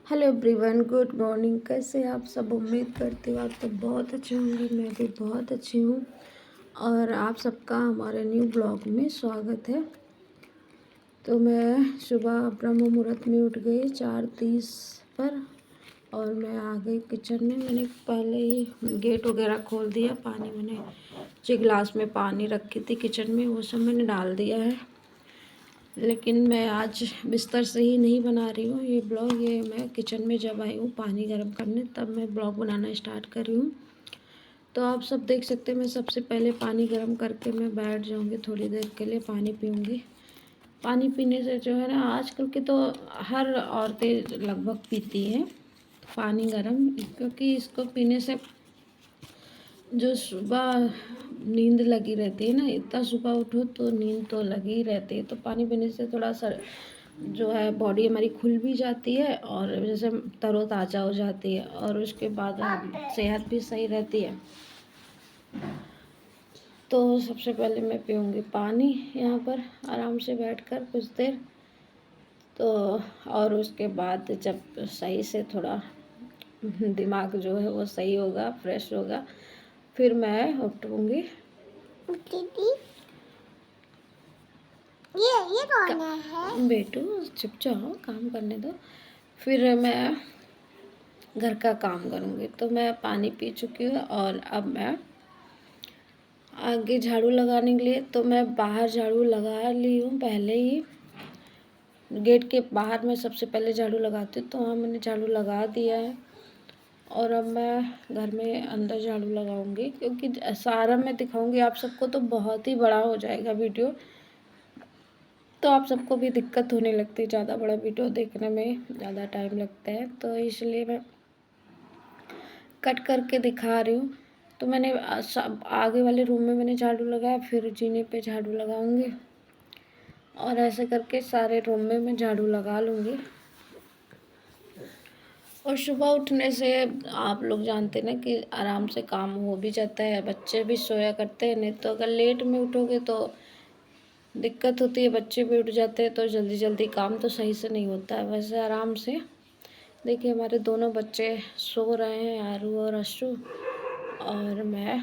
Hello everyone, good morning. कैसे आप सब? उम्मीद करती हूँ आप सब बहुत अच्छे होंगे। मैं भी बहुत अच्छी हूँ और आप सबका हमारे न्यू ब्लॉग में स्वागत है। तो मैं सुबह ब्रह्म मुहूर्त में उठ गई 4:30 पर और मैं आ गई किचन में। मैंने पहले ही गेट वगैरह खोल दिया। पानी मैंने जो गिलास में पानी रखी थी किचन में वो सब मैंने डाल दिया है। लेकिन मैं आज बिस्तर से ही नहीं बना रही हूँ ये ब्लॉग। ये मैं किचन में जब आई हूँ पानी गर्म करने तब मैं ब्लॉग बनाना स्टार्ट कर रही हूँ। तो आप सब देख सकते हैं मैं सबसे पहले पानी गर्म करके मैं बैठ जाऊँगी, थोड़ी देर के लिए पानी पीऊँगी। पानी पीने से जो है ना, आजकल के तो हर औरतें लगभग पीती हैं पानी गर्म, क्योंकि इसको पीने से जो सुबह नींद लगी रहती है ना, इतना सुबह उठो तो नींद तो लगी ही रहती है। तो पानी पीने से थोड़ा सा जो है बॉडी हमारी खुल भी जाती है और जैसे तरोताज़ा हो जाती है और उसके बाद सेहत भी सही रहती है। तो सबसे पहले मैं पीऊँगी पानी यहाँ पर आराम से बैठकर कुछ देर। तो और उसके बाद जब सही से थोड़ा दिमाग जो है वो सही होगा, फ्रेश होगा, फिर मैं उठूँगी। दीदी ये कौन है? बेटू चुप जाओ, काम करने दो। फिर मैं घर का काम करूँगी। तो मैं पानी पी चुकी हूँ और अब मैं आगे झाड़ू लगाने के लिए, तो मैं बाहर झाड़ू लगा ली हूँ पहले ही। गेट के बाहर मैं सबसे पहले झाड़ू लगाती हूँ, तो वहाँ मैंने झाड़ू लगा दिया है। और अब मैं घर में अंदर झाड़ू लगाऊंगी, क्योंकि सारा मैं दिखाऊंगी आप सबको तो बहुत ही बड़ा हो जाएगा वीडियो। तो आप सबको भी दिक्कत होने लगती है, ज़्यादा बड़ा वीडियो देखने में ज़्यादा टाइम लगता है, तो इसलिए मैं कट करके दिखा रही हूँ। तो मैंने आगे वाले रूम में मैंने झाड़ू लगाया, फिर जीने पे झाड़ू लगाऊंगी और ऐसे करके सारे रूम में मैं झाड़ू लगा लूँगी। और सुबह उठने से आप लोग जानते ना कि आराम से काम हो भी जाता है, बच्चे भी सोया करते हैं। नहीं तो अगर लेट में उठोगे तो दिक्कत होती है, बच्चे भी उठ जाते हैं तो जल्दी जल्दी काम तो सही से नहीं होता है। वैसे आराम से देखिए हमारे दोनों बच्चे सो रहे हैं, आरू और अशु, और मैं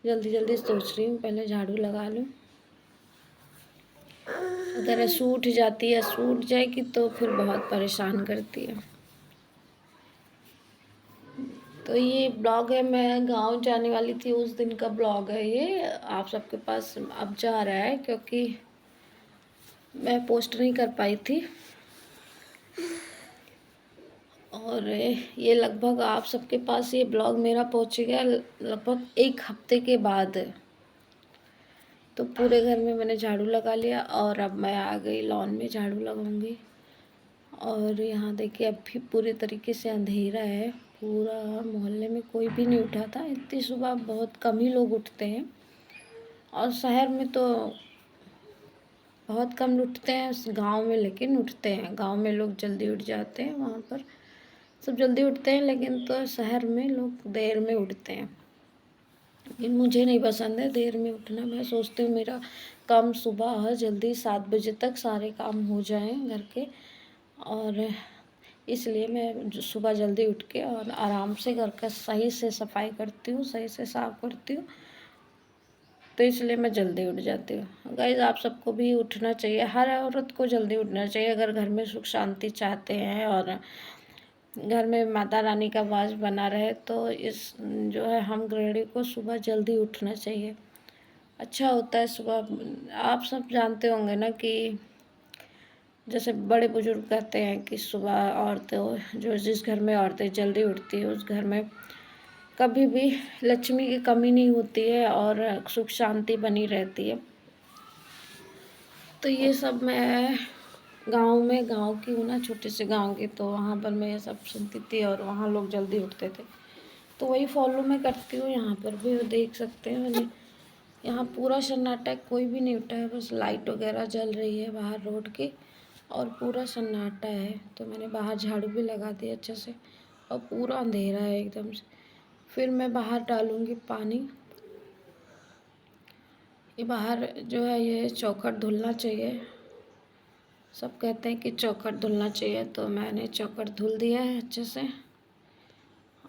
जल्दी जल्दी सोच रही हूँ पहले झाड़ू लगा लूँ। अगर अशु उठ जाती है, अशु उठ जाएगी तो फिर बहुत परेशान करती है। तो ये ब्लॉग है, मैं गांव जाने वाली थी उस दिन का ब्लॉग है ये, आप सबके पास अब जा रहा है क्योंकि मैं पोस्ट नहीं कर पाई थी। और ये लगभग आप सबके पास ये ब्लॉग मेरा पहुंचेगा लगभग 1 हफ्ते के बाद। तो पूरे घर में मैंने झाड़ू लगा लिया और अब मैं आ गई लॉन में झाड़ू लगाऊंगी। और यहाँ देखिए अब भी पूरे तरीके से अंधेरा है, पूरा मोहल्ले में कोई भी नहीं उठा था। इतनी सुबह बहुत कम ही लोग उठते हैं और शहर में तो बहुत कम उठते हैं, गांव में लेकिन उठते हैं। गांव में लोग जल्दी उठ जाते हैं, वहाँ पर सब जल्दी उठते हैं, लेकिन तो शहर में लोग देर में उठते हैं। लेकिन मुझे नहीं पसंद है देर में उठना। मैं सोचती हूँ मेरा काम सुबह जल्दी 7 बजे तक सारे काम हो जाएं घर के, और इसलिए मैं सुबह जल्दी उठ के और आराम से घर का सही से सफाई करती हूँ, सही से साफ करती हूँ। तो इसलिए मैं जल्दी उठ जाती हूँ। गाइस आप सबको भी उठना चाहिए, हर औरत को जल्दी उठना चाहिए अगर घर में सुख शांति चाहते हैं और घर में माता रानी का वास बना रहे। तो इस जो है हम गृहिणी को सुबह जल्दी उठना चाहिए, अच्छा होता है सुबह। आप सब जानते होंगे ना कि जैसे बड़े बुजुर्ग कहते हैं कि सुबह औरतें जो जिस घर में औरतें जल्दी उठती है उस घर में कभी भी लक्ष्मी की कमी नहीं होती है और सुख शांति बनी रहती है। तो ये सब मैं गांव में, गांव की हूँ ना, छोटे से गांव की, तो वहाँ पर मैं ये सब सुनती थी और वहाँ लोग जल्दी उठते थे, तो वही फॉलो मैं करती हूँ। यहाँ पर भी देख सकते हैं मैंने, यहाँ पूरा सन्नाटा है, कोई भी नहीं उठा है, बस लाइट वगैरह जल रही है बाहर रोड की और पूरा सन्नाटा है। तो मैंने बाहर झाड़ू भी लगा दिया अच्छे से और पूरा अंधेरा है एकदम से। फिर मैं बाहर डालूँगी पानी। ये बाहर जो है ये चौखट धुलना चाहिए, सब कहते हैं कि चौखट धुलना चाहिए, तो मैंने चौखट धुल दिया है अच्छे से।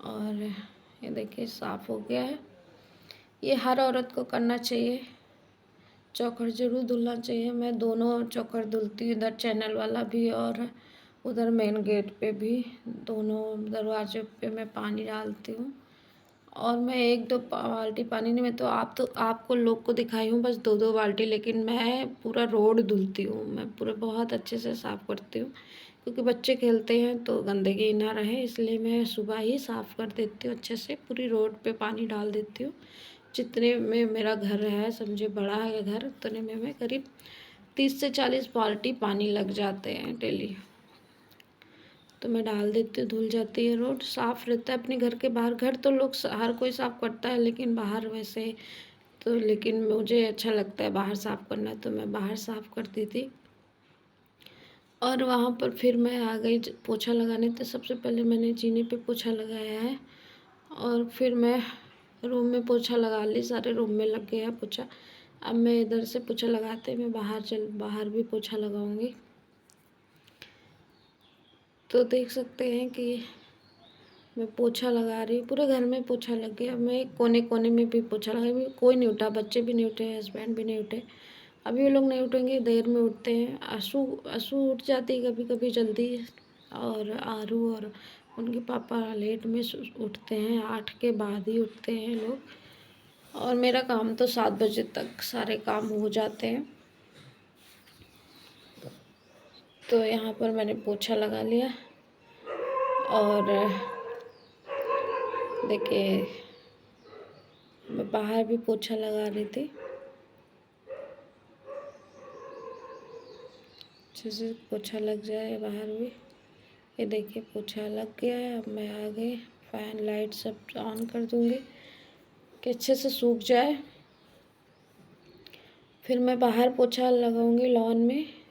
और ये देखिए साफ़ हो गया है। ये हर औरत को करना चाहिए, चौखट ज़रूर धुलना चाहिए। मैं दोनों चौखट धुलती हूँ, इधर चैनल वाला भी और उधर मेन गेट पे भी, दोनों दरवाजे पे मैं पानी डालती हूँ। और मैं एक दो बाल्टी पानी नहीं, मैं तो आपको लोग को दिखाई हूँ बस 2-2 बाल्टी, लेकिन मैं पूरा रोड धुलती हूँ। मैं पूरा बहुत अच्छे से साफ़ करती हूँ, क्योंकि बच्चे खेलते हैं तो गंदगी ना रहे, इसलिए मैं सुबह ही साफ़ कर देती हूँ अच्छे से। पूरी रोड पे पानी डाल देती हूँ। जितने में मेरा घर है, समझे बड़ा है घर, उतने में मैं करीब 30 से 40 बाल्टी पानी लग जाते हैं डेली। तो मैं डाल देती हूँ, धुल जाती है, रोड साफ़ रहता है अपने घर के बाहर। घर तो लोग हर कोई साफ़ करता है, लेकिन बाहर वैसे तो, लेकिन मुझे अच्छा लगता है बाहर साफ़ करना, तो मैं बाहर साफ़ करती थी। और वहाँ पर फिर मैं आ गई पोछा लगाने, तो सबसे पहले मैंने जीने पे पोछा लगाया है, और फिर मैं रूम में पोछा लगा ली, सारे रूम में लग गया पोछा। अब मैं इधर से पोछा लगाते मैं बाहर भी पोछा लगाऊंगी। तो देख सकते हैं कि मैं पोछा लगा रही हूँ, पूरे घर में पोछा लग गया। मैं कोने कोने में भी पोछा लगा, कोई नहीं उठा, बच्चे भी नहीं उठे, हस्बैंड भी नहीं उठे। अभी वो लोग नहीं उठेंगे, देर में उठते हैं। आशू आशू उठ जाती है कभी कभी जल्दी, और आरू और उनके पापा लेट में उठते हैं, 8 के बाद ही उठते हैं लोग। और मेरा काम तो 7 बजे तक सारे काम हो जाते हैं। तो यहाँ पर मैंने पोछा लगा लिया, और देखिए मैं बाहर भी पोछा लगा रही थी, अच्छे से पोछा लग जाए बाहर भी। ये देखिए पोछा लग गया है। अब मैं आ गई, फ़ैन लाइट सब ऑन कर दूँगी कि अच्छे से सूख जाए। फिर मैं बाहर पोछा लगाऊंगी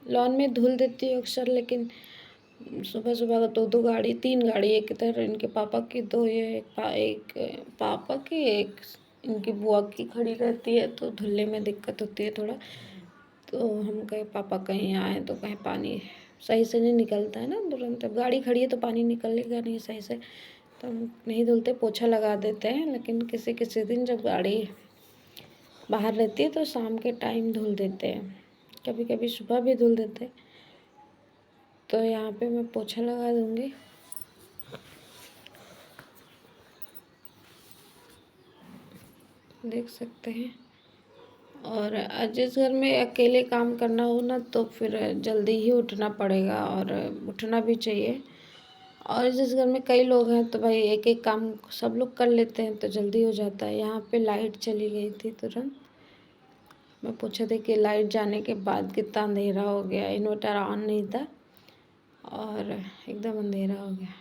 लॉन में धुल देती हूँ अक्सर, लेकिन सुबह सुबह 2-2 गाड़ी 3 गाड़ी, एक इधर इनके पापा की, 2 ये एक पापा की, एक इनकी बुआ की खड़ी रहती है, तो धुलने में दिक्कत होती है थोड़ा। तो हम कहे पापा कहीं आए तो कहीं पानी सही से नहीं निकलता है ना तुरंत। अब गाड़ी खड़ी है तो पानी निकलेगा नहीं सही से, तो हम नहीं धुलते, पोछा लगा देते हैं। लेकिन किसी किसी दिन जब गाड़ी बाहर रहती है तो शाम के टाइम धुल देते हैं, कभी कभी सुबह भी धुल देते हैं। तो यहाँ पे मैं पोछा लगा दूँगी। देख सकते हैं। और जिस घर में अकेले काम करना हो ना, तो फिर जल्दी ही उठना पड़ेगा, और उठना भी चाहिए। और जिस घर में कई लोग हैं तो भाई एक एक काम सब लोग कर लेते हैं, तो जल्दी हो जाता है। यहाँ पे लाइट चली गई थी तुरंत, मैं पूछा था कि लाइट जाने के बाद कितना अंधेरा हो गया, इन्वर्टर ऑन नहीं था और एकदम अंधेरा हो गया।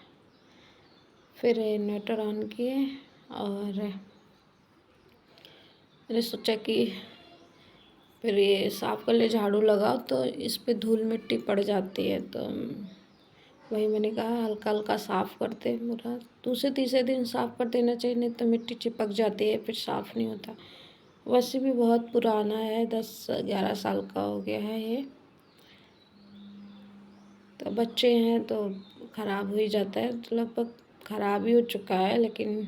फिर इन्वर्टर ऑन किए, और मैंने सोचा कि फिर ये साफ़ कर ले, झाड़ू लगाओ तो इस पे धूल मिट्टी पड़ जाती है। तो वही मैंने कहा हल्का हल्का साफ़ करते, पूरा दूसरे तीसरे दिन साफ़ कर देना चाहिए, नहीं तो मिट्टी चिपक जाती है, फिर साफ़ नहीं होता। वैसे भी बहुत पुराना है, 10-11 साल का हो गया है ये, तो बच्चे हैं तो ख़राब हो ही जाता है, तो लगभग ख़राब ही हो चुका है। लेकिन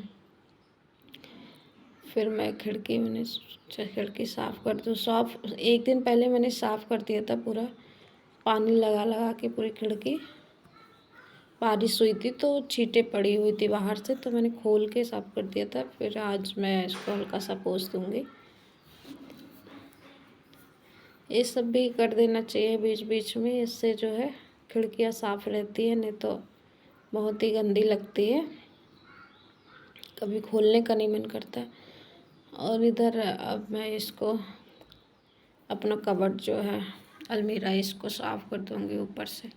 फिर मैं मैंने सोचा खिड़की साफ़ कर दूँ। एक दिन पहले मैंने साफ़ कर दिया था पूरा, पानी लगा लगा के पूरी खिड़की। बारिश हुई थी तो छींटे पड़ी हुई थी बाहर से, तो मैंने खोल के साफ़ कर दिया था। फिर आज मैं इसको हल्का सा पोंछ दूँगी। ये सब भी कर देना चाहिए बीच बीच में, इससे जो है खिड़कियाँ साफ़ रहती है, नहीं तो बहुत ही गंदी लगती है, कभी खोलने का नहीं मन करता। और इधर अब मैं इसको अपना कबर्ड जो है अलमीरा, इसको साफ़ कर दूँगी ऊपर से।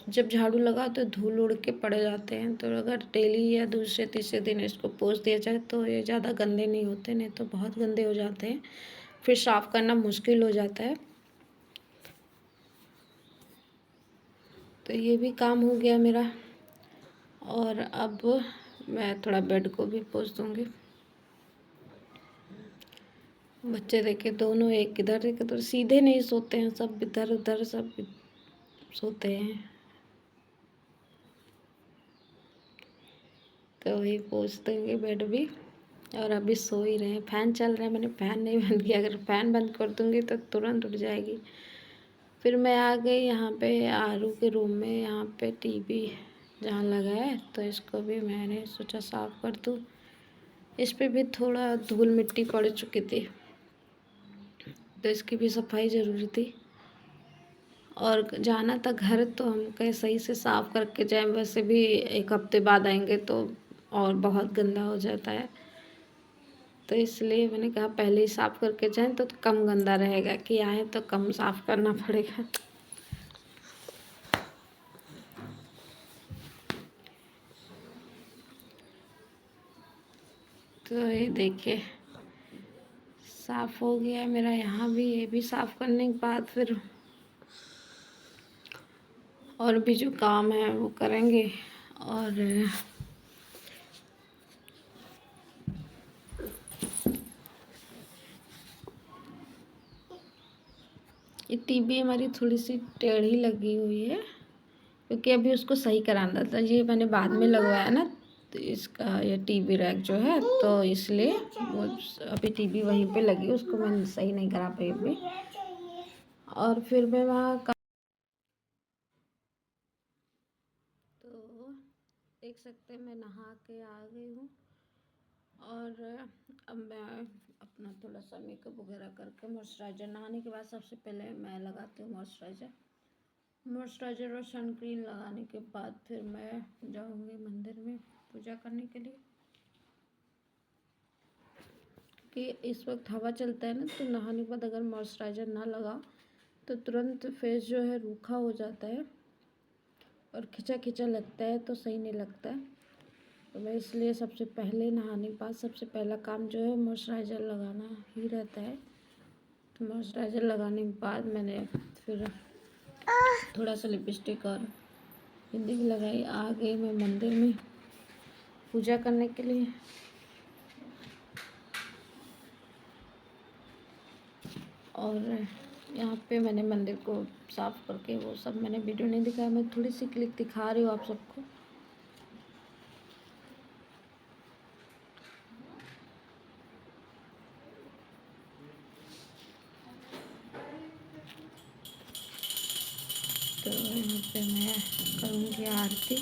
जब झाड़ू लगाओ तो धूल उड़ के पड़ जाते हैं, तो अगर डेली या दूसरे तीसरे दिन इसको पोंछ दिया जाए तो ये ज़्यादा गंदे नहीं होते, नहीं तो बहुत गंदे हो जाते हैं, फिर साफ़ करना मुश्किल हो जाता है। तो ये भी काम हो गया मेरा। और अब मैं थोड़ा बेड को भी पोंछ दूँगी। बच्चे देखे दोनों, एक इधर एक इधर, सीधे नहीं सोते हैं, सब इधर उधर सब सोते हैं। तो वही पोंछ देंगे बेड भी। और अभी सो ही रहे हैं, फ़ैन चल रहा है, मैंने फ़ैन नहीं बंद किया, अगर फ़ैन बंद कर दूँगी तो तुरंत उठ जाएगी। फिर मैं आ गई यहाँ पे आरू के रूम में, यहाँ पे टीवी जहाँ लगा है, तो इसको भी मैंने सोचा साफ़ कर दूँ। इस पे भी थोड़ा धूल मिट्टी पड़ चुकी थी, तो इसकी भी सफाई ज़रूरी थी। और जाना था घर, तो हम कहे सही से साफ़ करके जाएं, वैसे भी 1 हफ्ते बाद आएंगे तो और बहुत गंदा हो जाता है, तो इसलिए मैंने कहा पहले ही साफ़ करके जाएं तो कम गंदा रहेगा, कि आए तो कम साफ़ करना पड़ेगा। तो ये देखिए साफ़ हो गया मेरा यहाँ भी, ये भी साफ़ करने के बाद फिर और भी जो काम है वो करेंगे। और ये टीवी हमारी थोड़ी सी टेढ़ी लगी हुई है, क्योंकि अभी उसको सही कराना था, ये मैंने बाद में लगवाया ना, तो इसका ये टीवी रैक जो है, तो इसलिए वो अभी टीवी वहीं पे लगी, उसको मैं सही नहीं करा पाई अभी। और फिर मैं वहाँ तो देख सकते हैं मैं नहा के आ गई हूँ। और अब मैं अपना थोड़ा सा मेकअप वगैरह करके मॉइस्चराइज़र, नहाने के बाद सबसे पहले मैं लगाती हूँ मॉइस्चराइज़र और सन क्रीम लगाने के बाद फिर मैं जाऊँगी मंदिर में पूजा करने के लिए, कि इस वक्त हवा चलता है ना, तो नहाने के बाद अगर मॉइस्चराइज़र ना लगाओ तो तुरंत फेस जो है रूखा हो जाता है और खिंचा खिंचा लगता है, तो सही नहीं लगता है। तो मैं इसलिए सबसे पहले नहाने के बाद सबसे पहला काम जो है मॉइस्चराइज़र लगाना ही रहता है। तो मॉइस्चराइज़र लगाने के बाद मैंने फिर थोड़ा सा लिपस्टिक और बिंदी भी लगाई, आ गई मैं मंदिर में पूजा करने के लिए। और यहाँ पे मैंने मंदिर को साफ़ करके वो सब मैंने वीडियो नहीं दिखाया, मैं थोड़ी सी क्लिप दिखा रही हूँ आप सबको। तो यहाँ पे मैं करूँगी आरती।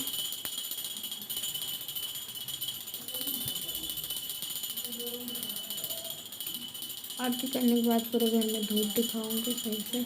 आरती करने के बाद पूरे घर में धूप दिखाऊंगी सही से।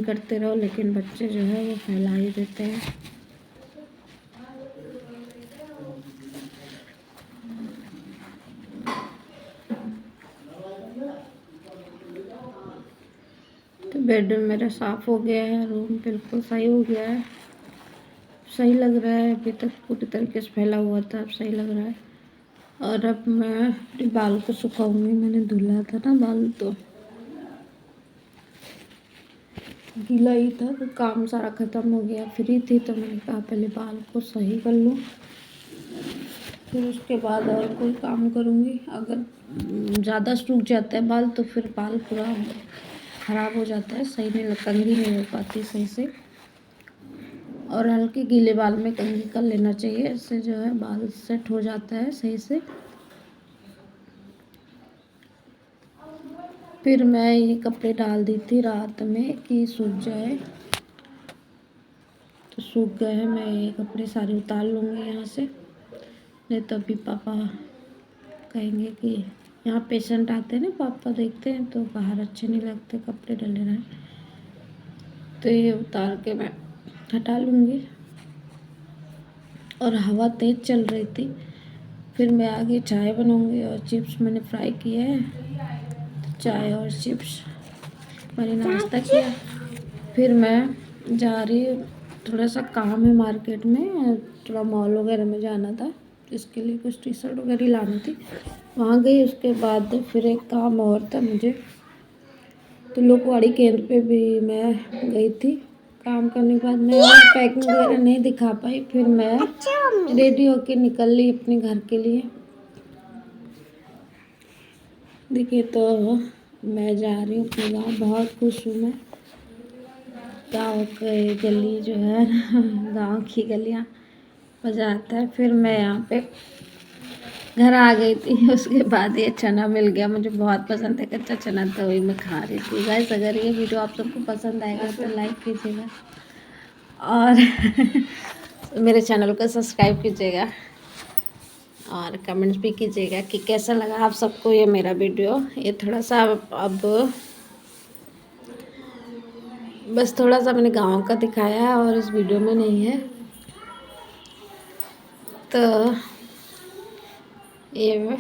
करते रहो, लेकिन बच्चे जो है वो फैला ही देते हैं। तो बेडरूम मेरा साफ़ हो गया है, रूम बिल्कुल सही हो गया है, सही लग रहा है। अभी तक पूरी तरीके से फैला हुआ था, अब सही लग रहा है। और अब मैं अपने बाल को सुखाऊंगी। मैंने धुला था ना बाल, तो गीला ही था, तो काम सारा ख़त्म हो गया, फ्री थी, तो मैंने कहा पहले बाल को सही कर लूँ, फिर उसके बाद और कोई काम करूँगी। अगर ज़्यादा सूख जाता है बाल तो फिर बाल पूरा ख़राब हो जाता है, सही नहीं, कंघी नहीं हो पाती सही से। और हल्के गीले बाल में कंघी कर लेना चाहिए, इससे जो है बाल सेट हो जाता है सही से। फिर मैं ये कपड़े डाल दी थी रात में कि सूख जाए, तो सूख गए हैं। मैं ये कपड़े सारे उतार लूँगी यहाँ से, नहीं तो अभी पापा कहेंगे कि यहाँ पेशेंट आते हैं ना, पापा देखते हैं तो बाहर अच्छे नहीं लगते कपड़े डले रहे, तो ये उतार के मैं हटा लूँगी। और हवा तेज़ चल रही थी। फिर मैं आगे चाय बनाऊँगी, और चिप्स मैंने फ्राई किए हैं, तो चाय और चिप्स मैंने नाश्ता किया। फिर मैं जा रही हूँ, थोड़ा सा काम है मार्केट में, थोड़ा मॉल वगैरह में जाना था, इसके लिए कुछ टी शर्ट वगैरह लानी थी, वहाँ गई। उसके बाद फिर एक काम और था मुझे, तो लोकवाड़ी केंद्र पे भी मैं गई थी। काम करने के बाद मैं पैकिंग वगैरह नहीं दिखा पाई, फिर मैं रेडी होके निकल ली अपने घर के लिए। देखिए, तो मैं जा रही हूँ अपने गाँव, बहुत खुश हूँ मैं। गाँव के गली जो है गाँव की गलियाँ मज़ा आता है। फिर मैं यहाँ पे घर आ गई थी। उसके बाद ये चना मिल गया, मुझे बहुत पसंद है कच्चा चना, तो वही मैं खा रही थी। गाइस, अगर ये वीडियो आप सबको पसंद आएगा तो लाइक कीजिएगा, और मेरे चैनल को सब्सक्राइब कीजिएगा, और कमेंट्स भी कीजिएगा कि कैसा लगा आप सबको ये मेरा वीडियो। ये थोड़ा सा अब बस थोड़ा सा मैंने गांव का दिखाया है, और इस वीडियो में नहीं है, तो ये